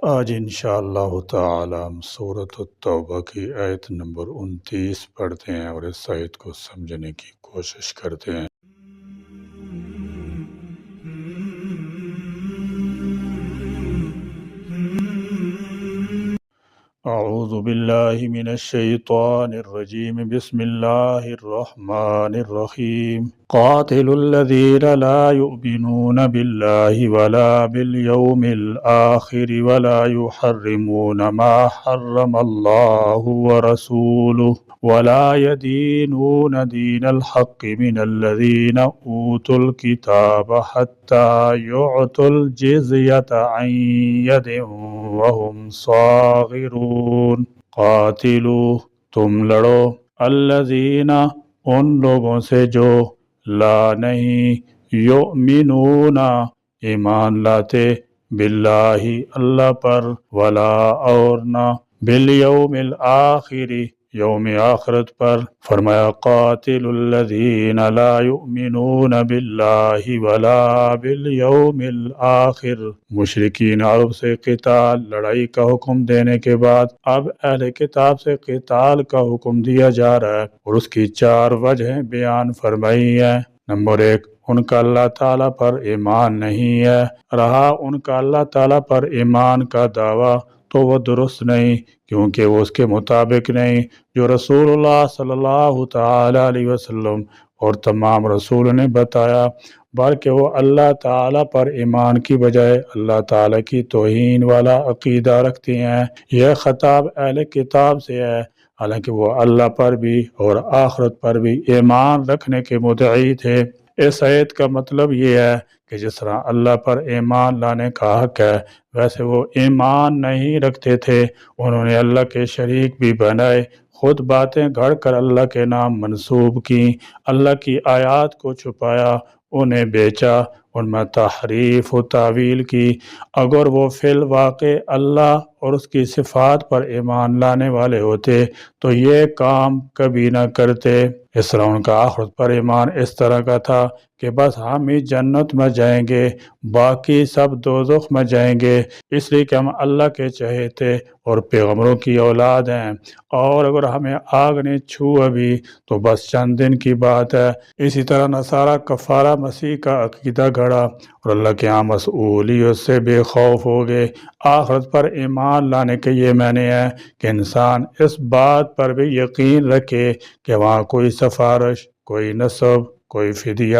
آج انشاءاللہ تعالی ہم سورۃ التوبہ کی آیت نمبر 29 پڑھتے ہیں اور اس آیت کو سمجھنے کی کوشش کرتے ہیں۔ اعوذ باللہ من الشیطان الرجیم بسم اللہ الرحمن الرحیم قاتلوا الذین لا یؤمنون باللہ ولا بالیوم الآخر ولا یحرمون ما حرم اللہ ورسولہ ولا يدينون دين الحق من الذين أوتوا الكتاب حتى يعطوا الجزية عن يد وهم صاغرون قاتلوا تم لڑو الذین ان لوگوں سے جو لا نہیں یؤمنون ایمان لاتے باللہ اللہ پر ولا اور نہ بالیوم الآخر یوم آخرت پر۔ فرمایا قاتل الذین لا یؤمنون باللہ ولا بالیوم الآخر۔ مشرکین عرب سے قتال لڑائی کا حکم دینے کے بعد اب اہل کتاب سے قتال کا حکم دیا جا رہا ہے، اور اس کی 4 وجہیں بیان فرمائی ہیں۔ نمبر 1، ان کا اللہ تعالیٰ پر ایمان نہیں ہے، رہا ان کا اللہ تعالیٰ پر ایمان کا دعویٰ تو وہ درست نہیں، کیونکہ وہ اس کے مطابق نہیں جو رسول اللہ صلی اللہ تعالی علیہ وسلم اور تمام رسول نے بتایا، بلکہ وہ اللہ تعالیٰ پر ایمان کی بجائے اللہ تعالیٰ کی توہین والا عقیدہ رکھتے ہیں۔ یہ خطاب اہل کتاب سے ہے، حالانکہ وہ اللہ پر بھی اور آخرت پر بھی ایمان رکھنے کے مدعی تھے۔ اس آیت کا مطلب یہ ہے کہ جس طرح اللہ پر ایمان لانے کا حق ہے، ویسے وہ ایمان نہیں رکھتے تھے، انہوں نے اللہ کے شریک بھی بنائے، خود باتیں گھڑ کر اللہ کے نام منسوب کی، اللہ کی آیات کو چھپایا، انہیں بیچا، ان میں تحریف و تعویل کی۔ اگر وہ فی الواقع اللہ اور اس کی صفات پر ایمان لانے والے ہوتے تو یہ کام کبھی نہ کرتے۔ اس طرح ان کا آخرت پر ایمان اس طرح کا تھا کہ بس ہم ہی جنت میں جائیں گے، باقی سب دوزخ میں جائیں گے، اس لیے کہ ہم اللہ کے چہیتے اور پیغمبروں کی اولاد ہیں، اور اگر ہمیں آگ نے چھوا بھی تو بس چند دن کی بات ہے۔ اسی طرح نصارہ کفارہ مسیح کا عقیدہ گھڑا اور اللہ کے یہاں مسئولیت سے بے خوف ہو گئے۔ آخرت پر ایمان لانے کے یہ معنی ہے کہ انسان اس بات پر بھی یقین رکھے کہ وہاں کوئی سفارش، کوئی نسب، کوئی فدیہ،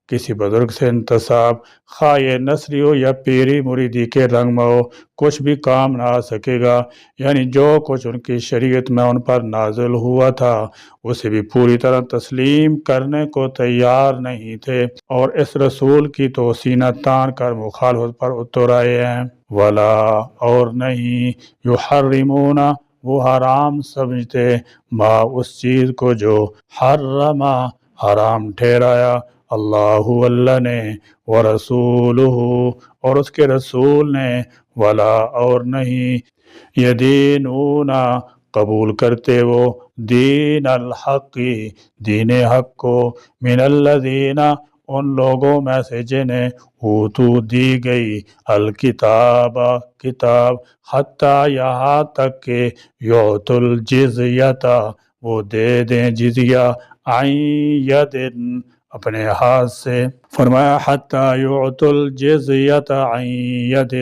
کسی بزرگ سے انتساب، خواہ یہ نصری ہو یا پیری مریدی کے رنگ میں ہو، کچھ بھی کام نہ آ سکے گا۔ یعنی جو کچھ ان کی شریعت میں ان پر نازل ہوا تھا اسے بھی پوری طرح تسلیم کرنے کو تیار نہیں تھے، اور اس رسول کی تو سینہ تان کر مخالفت پر اتر آئے ہیں۔ ولا اور نہیں یحرمون وہ حرام سمجھتے ما اس چیز کو جو حرم حرام ٹھہرایا اللہ نے ورسولہ اور اس کے رسول نے، ولا اور نہیں یدینون قبول کرتے وہ دین الحق دین حق کو من الذین ان لوگوں میں سے جنہیں اوتو دی گئی الکتاب کتاب، حتیٰ یہاں تک کہ یعطوا الجزیۃ وہ دے دیں جزیہ عن ید اپنے ہاتھ سے۔ فرمایا حتیٰ یعطوا الجزیۃ عن ید،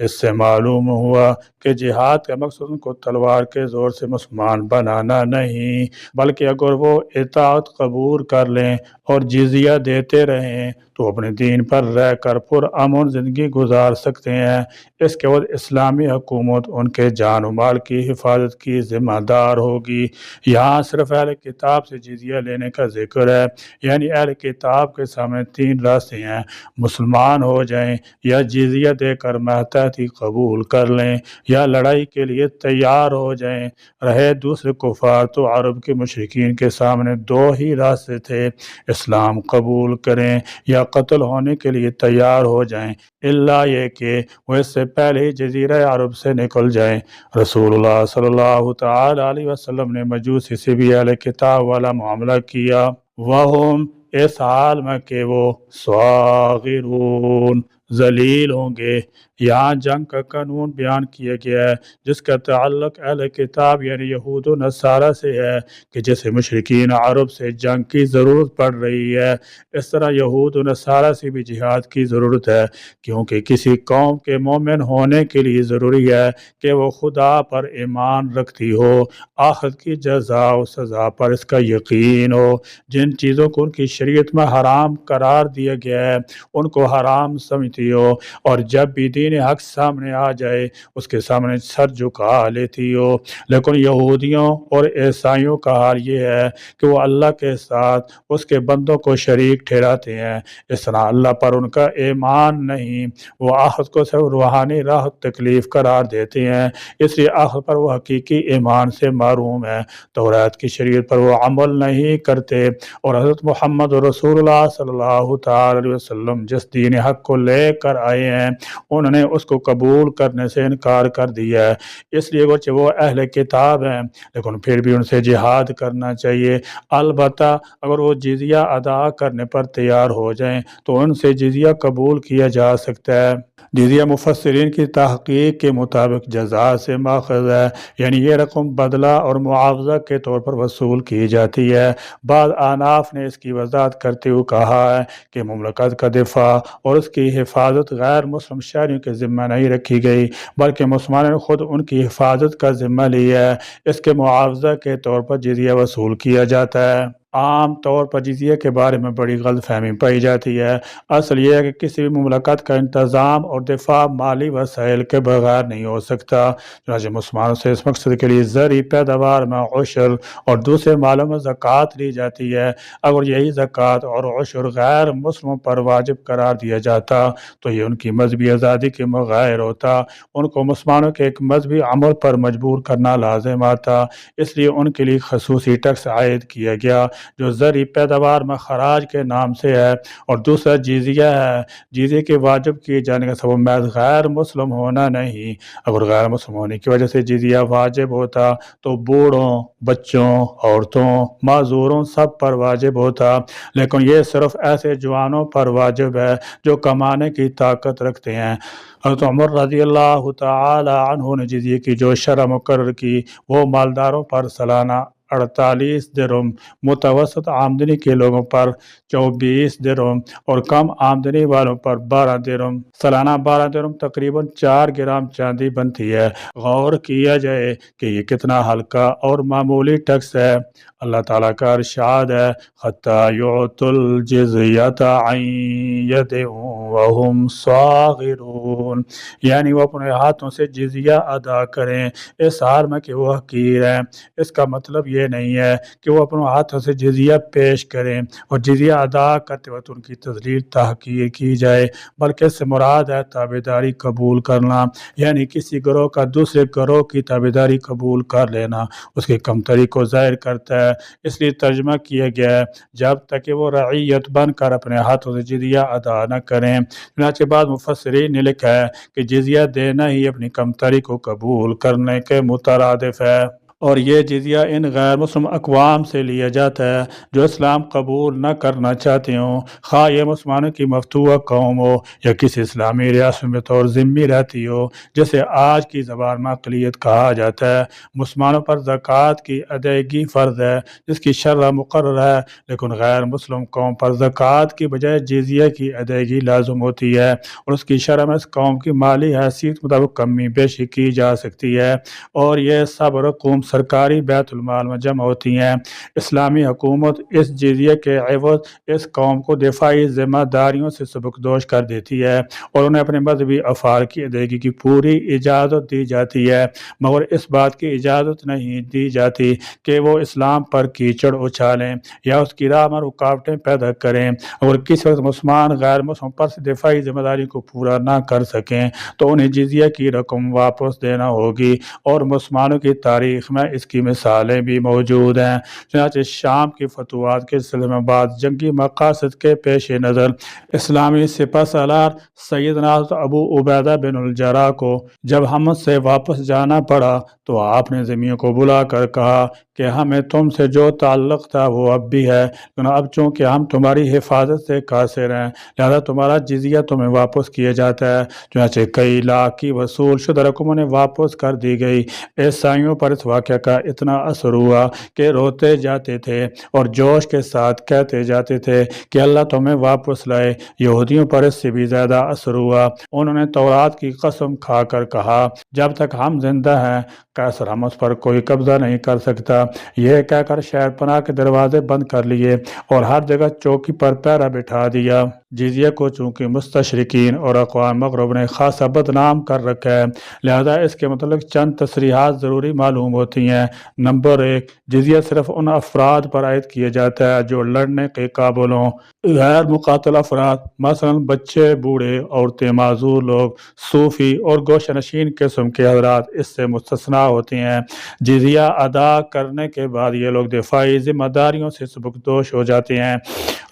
اس سے معلوم ہوا کہ جہاد کا مقصد ان کو تلوار کے زور سے مسلمان بنانا نہیں، بلکہ اگر وہ اطاعت قبول کر لیں اور جزیہ دیتے رہیں تو اپنے دین پر رہ کر پرامن زندگی گزار سکتے ہیں۔ اس کے بعد اسلامی حکومت ان کے جان و مال کی حفاظت کی ذمہ دار ہوگی۔ یہاں صرف اہل کتاب سے جزیہ لینے کا ذکر ہے، یعنی اہل کتاب کے سامنے 3 راستے ہیں، مسلمان ہو جائیں یا جزیہ دے کر محتاطی قبول کر لیں یا لڑائی کے لیے تیار ہو جائیں۔ رہے دوسرے کفار تو عرب کے مشرکین کے سامنے 2 ہی راستے تھے، اسلام قبول کریں یا قتل ہونے کے لیے تیار ہو جائیں، الا یہ کہ وہ اس سے پہلے ہی جزیرہ عرب سے نکل جائیں۔ رسول اللہ صلی اللہ تعالی علیہ وسلم نے مجوسی سے بھی اہل کتاب والا معاملہ کیا، وہم اس حال میں کہ وہ صاغرون ذلیل ہوں گے۔ یہاں جنگ کا قانون بیان کیا گیا ہے جس کا تعلق اہل کتاب یعنی یہود و نصارہ سے ہے کہ جیسے مشرکین عرب سے جنگ کی ضرورت پڑ رہی ہے، اس طرح یہود و نصارہ سے بھی جہاد کی ضرورت ہے، کیونکہ کسی قوم کے مومن ہونے کے لیے ضروری ہے کہ وہ خدا پر ایمان رکھتی ہو، آخرت کی جزا و سزا پر اس کا یقین ہو، جن چیزوں کو ان کی شریعت میں حرام قرار دیا گیا ہے ان کو حرام سمجھتی ہو، اور جب بھی دین حق سامنے آ جائے اس کے سامنے سر جھکا لیتی ہو۔ لیکن یہودیوں اور عیسائیوں کا حال یہ ہے کہ وہ اللہ کے ساتھ اس کے بندوں کو شریک ٹھہراتے ہیں، اس طرح اللہ پر ان کا ایمان نہیں، وہ آخرت کو صرف روحانی راحت تکلیف قرار دیتے ہیں، اس لیے آخرت پر وہ حقیقی ایمان سے محروم ہے، تورات کی شریعت پر وہ عمل نہیں کرتے، اور حضرت محمد رسول اللہ صلی اللہ تعالی علیہ وسلم جس دین حق کو لے کر آئے ہیں انہوں نے اس کو قبول کرنے سے انکار کر دیا ہے۔ اس لیے وہ اہل کتاب ہیں لیکن پھر بھی ان سے جہاد کرنا چاہیے، البتہ اگر وہ جزیہ ادا کرنے پر تیار ہو جائیں تو ان سے جزیہ قبول کیا جا سکتا ہے۔ جزیہ مفسرین کی تحقیق کے مطابق جزا سے ماخذ ہے، یعنی یہ رقم بدلہ اور معاوضہ کے طور پر وصول کی جاتی ہے۔ بعض احناف نے اس کی وضاحت کرتے ہوئے کہا ہے کہ مملکت کا دفاع اور اس کی حفاظت غیر مسلم شہریوں کے ذمہ نہیں رکھی گئی بلکہ مسلمانوں نے خود ان کی حفاظت کا ذمہ لیا ہے، اس کے معاوضہ کے طور پر جزیہ وصول کیا جاتا ہے۔ عام طور پر جزیہ کے بارے میں بڑی غلط فہمی پائی جاتی ہے، اصل یہ ہے کہ کسی بھی مملکت کا انتظام اور دفاع مالی وسائل کے بغیر نہیں ہو سکتا، چنانچہ مسلمانوں سے اس مقصد کے لیے زرعی پیداوار میں عشر اور دوسرے مالوں میں زکوٰۃ لی جاتی ہے۔ اگر یہی زکوٰۃ اور عشر غیر مسلموں پر واجب قرار دیا جاتا تو یہ ان کی مذہبی آزادی کے مغیر ہوتا، ان کو مسلمانوں کے ایک مذہبی عمل پر مجبور کرنا لازم آتا، اس لیے ان کے لیے خصوصی ٹیکس عائد کیا گیا جو زرعی پیداوار میں خراج کے نام سے ہے، اور دوسرا جزیہ ہے۔ جزیے کے واجب کیے جانے کا سبب محض غیر مسلم ہونا نہیں، اگر غیر مسلم ہونے کی وجہ سے جزیہ واجب ہوتا تو بوڑھوں، بچوں، عورتوں، معذوروں سب پر واجب ہوتا، لیکن یہ صرف ایسے جوانوں پر واجب ہے جو کمانے کی طاقت رکھتے ہیں۔ حضرت عمر رضی اللہ تعالی عنہ نے جزیے کی جو شرح مقرر کی وہ مالداروں پر سالانہ 48 درہم، متوسط آمدنی کے لوگوں پر 24 درہم اور کم آمدنی والوں پر 12 درہم، سالانہ 12 درہم تقریباً 4 گرام چاندی بنتی ہے۔ غور کیا جائے کہ یہ کتنا ہلکا اور معمولی ٹیکس ہے۔ اللہ تعالیٰ کا ارشاد ہے حَتَّى يُعْطُوا الْجِزْيَةَ عَنْ يَدٍ وَهُمْ صَاغِرُونَ، یعنی وہ اپنے ہاتھوں سے جزیہ ادا کریں اس حال میں کہ وہ حقیر ہیں۔ اس کا مطلب یہ نہیں ہے کہ وہ اپنے ہاتھوں سے جزیہ پیش کریں اور جزیہ ادا کرتے وقت ان کی تذلیل تحقیر کی جائے، بلکہ اس سے مراد ہے تابعداری قبول کرنا، یعنی کسی گروہ کا دوسرے گروہ کی تابعداری قبول کر لینا اس کی کمتری کو ظاہر کرتا ہے، اس لیے ترجمہ کیا گیا ہے جب تک کہ وہ رعیت بن کر اپنے ہاتھوں سے جزیہ ادا نہ کریں۔ چنانچہ بعض مفسرین نے لکھا ہے کہ جزیہ دینا ہی اپنی کمتری کو قبول کرنے کے مترادف ہے، اور یہ جزیہ ان غیر مسلم اقوام سے لیا جاتا ہے جو اسلام قبول نہ کرنا چاہتے ہوں، خواہ یہ مسلمانوں کی مفتوحہ قوم ہو یا کسی اسلامی ریاست میں بطور ذمہ رہتی ہو، جسے آج کی زبان میں اقلیت کہا جاتا ہے۔ مسلمانوں پر زکوٰۃ کی ادائیگی فرض ہے جس کی شرح مقرر ہے، لیکن غیر مسلم قوم پر زکوٰۃ کی بجائے جزیہ کی ادائیگی لازم ہوتی ہے، اور اس کی شرح میں اس قوم کی مالی حیثیت مطابق کمی بیشی کی جا سکتی ہے، اور یہ سب رقوم سرکاری بیت المال میں جمع ہوتی ہیں۔ اسلامی حکومت اس جزیے کے عوض اس قوم کو دفاعی ذمہ داریوں سے سبکدوش کر دیتی ہے اور انہیں اپنے مذہبی افعال کی ادائیگی کی پوری اجازت دی جاتی ہے، مگر اس بات کی اجازت نہیں دی جاتی کہ وہ اسلام پر کیچڑ اچھالیں یا اس کی راہ میں رکاوٹیں پیدا کریں۔ اگر کسی وقت مسلمان غیر مسلم پر سے دفاعی ذمہ داری کو پورا نہ کر سکیں تو انہیں جزیہ کی رقم واپس دینا ہوگی، اور مسلمانوں کی تاریخ میں میں اس کی مثالیں بھی موجود ہیں۔ چنانچہ شام کی فتوحات کے سلسلے میں بعد جنگی مقاصد کے پیش نظر اسلامی سپہ سالار سیدنا ابو عبیدہ بن الجراح کو جب ہم سے واپس جانا پڑا تو آپ نے ذمیوں کو بلا کر کہا کہ ہمیں تم سے جو تعلق تھا وہ اب بھی ہے، لیکن اب چونکہ ہم تمہاری حفاظت سے قاصر ہیں لہذا تمہارا جزیہ تمہیں واپس کیا جاتا ہے۔ چنانچہ کئی لاکھ کی وصول شدہ رقم انہیں واپس کر دی گئی۔ عیسائیوں پر اس واقعہ کا اتنا اثر ہوا کہ روتے جاتے تھے اور جوش کے ساتھ کہتے جاتے تھے کہ اللہ تمہیں واپس لائے۔ یہودیوں پر اس سے بھی زیادہ اثر ہوا۔ انہوں نے تورات کی قسم کھا کر کہا جب تک ہم زندہ ہیں قیصر ہم اس پر کوئی قبضہ نہیں کر سکتا۔ یہ کہہ کر شہر پناہ کے دروازے بند کر لیے اور ہر جگہ چوکی پر پہرا بٹھا دیا۔ جزیہ کو چونکہ مستشرقین اور اقوام مغرب نے خاصا بدنام کر رکھا ہے لہذا اس کے متعلق چند تصریحات ضروری معلوم ہوتی ہیں۔ نمبر 1، جزیہ صرف ان افراد پر عائد کیا جاتا ہے جو لڑنے کے قابل ہوں۔ غیر مقاتل افراد مثلا بچے، بوڑھے، عورتیں، معذور لوگ، صوفی اور گوشہ نشین قسم کے حضرات اس سے مستثنیٰ ہوتے ہیں۔ جزیہ ادا کرنے کے بعد یہ لوگ دفاعی ذمہ داریوں سے سبکدوش ہو جاتے ہیں۔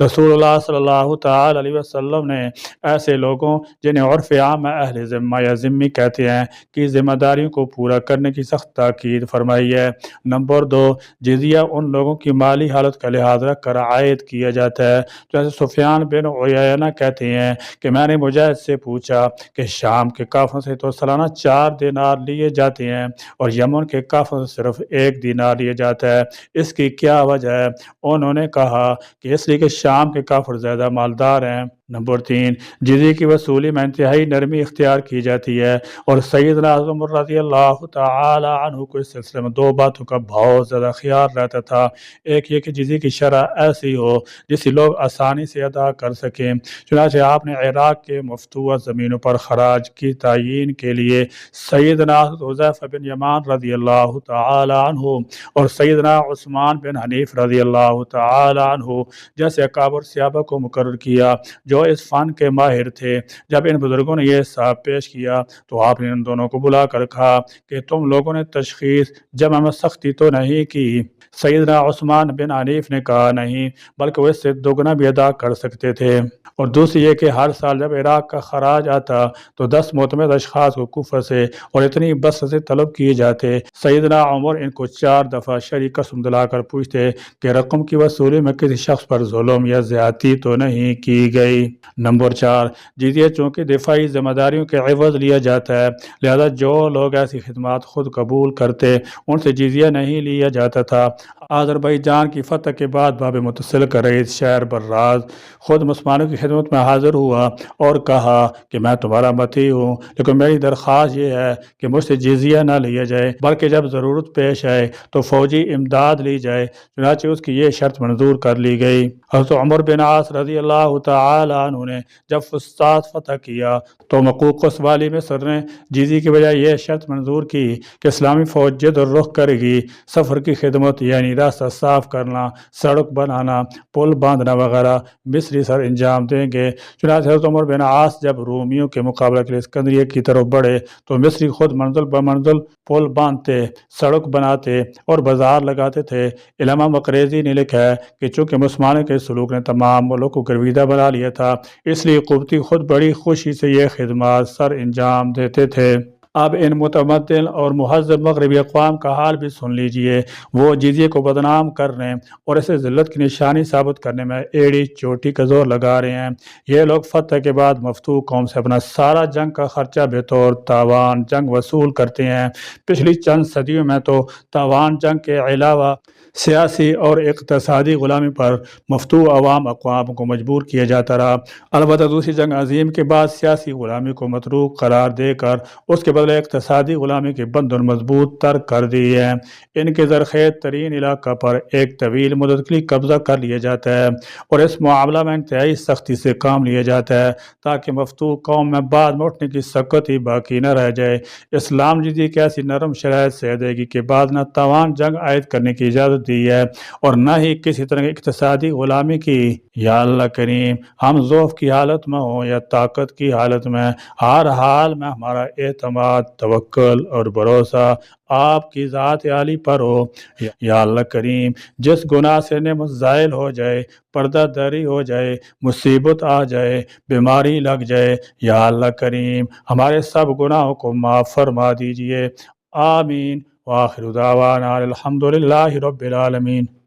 رسول اللہ صلی اللہ تعالی علیہ وسلم نے ایسے لوگوں جنہیں عرف عام میں اہل ذمہ یا ذمی کہتے ہیں کی ذمہ داریوں کو پورا کرنے کی سخت تاکید فرمائی ہے۔ نمبر 2، جزیہ ان لوگوں کی مالی حالت کا لحاظ رکھ کر عائد کیا جاتا ہے۔ جیسے سفیان بن عیینہ کہتے ہیں کہ میں نے مجاہد سے پوچھا کہ شام کے قافلوں سے تو سالانہ 4 دینار لیے جاتے ہیں اور یمن کے قافلوں سے صرف 1 دینار لیا جاتا ہے، اس کی کیا وجہ ہے؟ انہوں نے کہا کہ اس لیے کہ شام کے کافر زیادہ مالدار ہیں۔ نمبر 3، جزیے کی وصولی میں انتہائی نرمی اختیار کی جاتی ہے اور سیدنا عمر رضی اللہ تعالی عنہ کو اس سلسلے میں 2 باتوں کا بہت زیادہ خیال رہتا تھا۔ ایک یہ کہ جزیے کی شرح ایسی ہو جسے لوگ آسانی سے ادا کر سکیں۔ چنانچہ آپ نے عراق کے مفتوح زمینوں پر خراج کی تعیین کے لیے سیدنا حذیفہ بن یمان رضی اللہ تعالی عنہ اور سیدنا عثمان بن حنیف رضی اللہ تعالی عنہ جیسے اکابر صحابہ کو مقرر کیا جو اس فن کے ماہر تھے۔ جب ان بزرگوں نے یہ حساب پیش کیا تو آپ نے ان دونوں کو بلا کر کہا کہ تم لوگوں نے تشخیص جمع میں سختی تو نہیں کی؟ سیدنا عثمان بن حنیف نے کہا نہیں، بلکہ وہ اس سے دوگنا بھی ادا کر سکتے تھے۔ اور دوسری یہ کہ ہر سال جب عراق کا خراج آتا تو 10 معتمد اشخاص کو کوفہ سے اور اتنی بسط سے طلب کیے جاتے۔ سیدنا عمر ان کو 4 دفعہ شرعی قسم دلا کر پوچھتے کہ رقم کی وصولی میں کسی شخص پر ظلم یا زیادتی تو نہیں کی گئی۔ نمبر 4، جزیہ چونکہ دفاعی ذمہ داریوں کے عوض لیا جاتا ہے لہذا جو لوگ ایسی خدمات خود قبول کرتے ان سے جزیہ نہیں لیا جاتا تھا۔ آذربائیجان کی فتح کے بعد باب متصل کا رئیس شہر براز خود مسلمانوں کی خدمت میں حاضر ہوا اور کہا کہ میں تمہارا مطیع ہوں لیکن میری درخواست یہ ہے کہ مجھ سے جزیہ نہ لیا جائے بلکہ جب ضرورت پیش آئے تو فوجی امداد لی جائے۔ چنانچہ اس کی یہ شرط منظور کر لی گئی۔ حضرت عمر بن عاص رضی اللہ تعالی عنہ نے جب فسطاط فتح کیا تو مقوقس والی مصر نے جزیے کی بجائے یہ شرط منظور کی کہ اسلامی فوج جد اور رخ کرے گی سفر کی خدمت یعنی راستہ صاف کرنا، سڑک بنانا، پل باندھنا وغیرہ مصری سر انجام دیں گے۔ چنانچہ حضرت عمر بن عاص جب رومیوں کے مقابلہ کے لیے اسکندریہ کی طرف بڑھے تو مصری خود منزل بمنزل پل باندھتے، سڑک بناتے اور بازار لگاتے تھے۔ علامہ مقریزی نے لکھا ہے کہ چونکہ مسلمانوں کے سلوک نے تمام ملک کو گرویدہ بنا لیا تھا اس لیے قبطی خود بڑی خوشی سے یہ خدمات سر انجام دیتے تھے۔ اب ان متمدن اور مہذب مغربی اقوام کا حال بھی سن لیجئے۔ وہ جزیے کو بدنام کرنے اور اسے ذلت کی نشانی ثابت کرنے میں ایڑی چوٹی کا زور لگا رہے ہیں۔ یہ لوگ فتح کے بعد مفتوح قوم سے اپنا سارا جنگ کا خرچہ بطور تاوان جنگ وصول کرتے ہیں۔ پچھلی چند صدیوں میں تو تاوان جنگ کے علاوہ سیاسی اور اقتصادی غلامی پر مفتوح عوام اقوام کو مجبور کیا جاتا رہا۔ البتہ دوسری جنگ عظیم کے بعد سیاسی غلامی کو متروک قرار دے کر اس کے بدلے اقتصادی غلامی کے بندھن مضبوط تر کر دیے ہیں۔ ان کے زرخیز ترین علاقہ پر ایک طویل مدت کے لیے قبضہ کر لیا جاتا ہے اور اس معاملہ میں انتہائی سختی سے کام لیا جاتا ہے تاکہ مفتوح قوم میں بعد میں اٹھنے کی سکت ہی باقی نہ رہ جائے۔ اسلام جزیے کی ایسی نرم شرائط سے ادائیگی کے بعد نہ تاوان جنگ عائد کرنے کی اجازت دی ہے اور نہ ہی کسی طرح کی اقتصادی غلامی کی۔ یا اللہ کریم ہم ضعف کی حالت میں ہوں یا طاقت کی حالت میں ہر حال میں ہمارا اعتماد اعتماد، توکل اور بھروسہ آپ کی ذات عالی پر ہو۔ یا اللہ کریم، جس گناہ سے نعمت زائل ہو جائے، پردہ داری ہو جائے، مصیبت آ جائے، بیماری لگ جائے، یا اللہ کریم ہمارے سب گناہوں کو معاف فرما دیجئے۔ آمین۔ وآخر دعوانا الحمدللہ رب العالمین۔